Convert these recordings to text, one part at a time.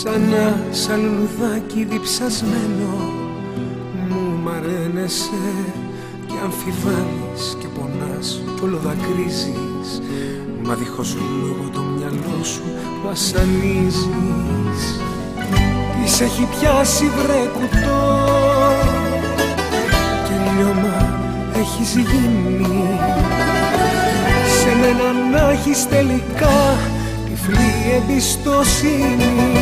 Ξανά σαν λουλουδάκι διψασμένο μου μαραίνεσαι και αμφιβάλλεις και πονάς κι όλο δακρύζεις, μα δίχως λόγο το μυαλό σου βασανίζεις. Της έχει πιάσει βρε κουτό και λιώμα έχεις γίνει. Σε μένα να έχεις τελικά τυφλή εμπιστοσύνη.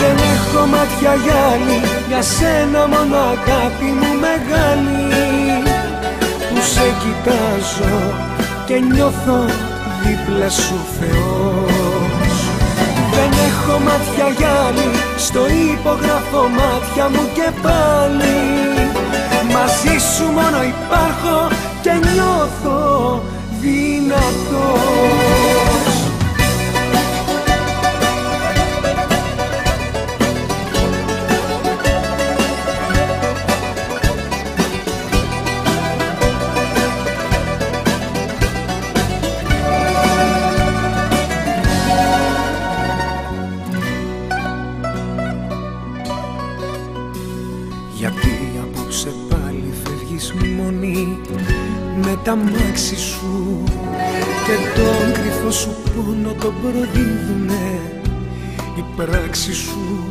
Δεν έχω μάτια για άλλη, για σένα μόνο αγάπη μου μεγάλη, που σε κοιτάζω και νιώθω δίπλα σου Θεός. Δεν έχω μάτια για άλλη, στο υπογράφω μάτια μου και πάλι, μαζί σου μόνο υπάρχω και νιώθω δυνατός. Γιατί απόψε πάλι φεύγεις μόνη με τα μάξι σου και τον κρυφό σου πόνο τον προδίδουνε η πράξη σου,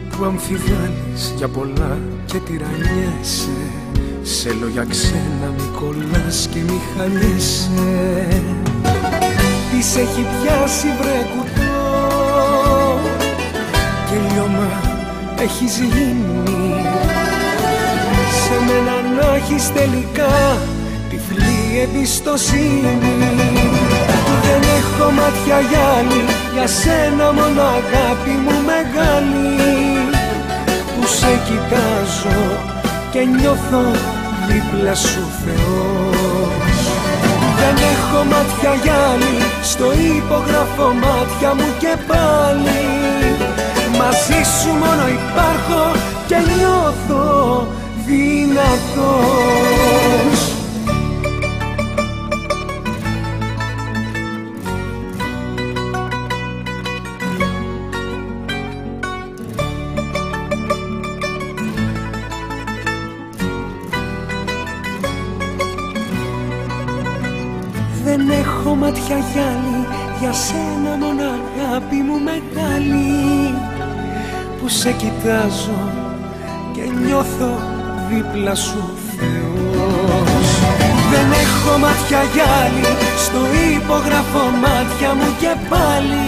που αμφιβάλλεις για πολλά και τυραννιέσαι. Σε λόγια ξένα μη κολλάς και μη χανιέσαι. Της έχει πιάσει βρε κουτό και λιώμα έχεις γίνει. Σε μένα να έχεις τελικά τυφλή εμπιστοσύνη. Δεν έχω μάτια για άλλη, για σένα μόνο αγάπη μου μεγάλη, που σε κοιτάζω και νιώθω δίπλα σου Θεός. Δεν έχω μάτια για άλλη, στο υπογράφω μάτια μου και πάλι, μαζί σου μόνο υπάρχω και νιώθω δυνατός. Δεν έχω μάτια για άλλη, για σένα μόνο αγάπη μου μεγάλη, που σε κοιτάζω και νιώθω δίπλα σου Θεός. Δεν έχω μάτια για άλλη, στο υπογράφω μάτια μου και πάλι,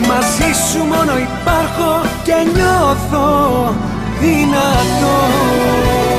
μαζί σου μόνο υπάρχω και νιώθω δυνατός.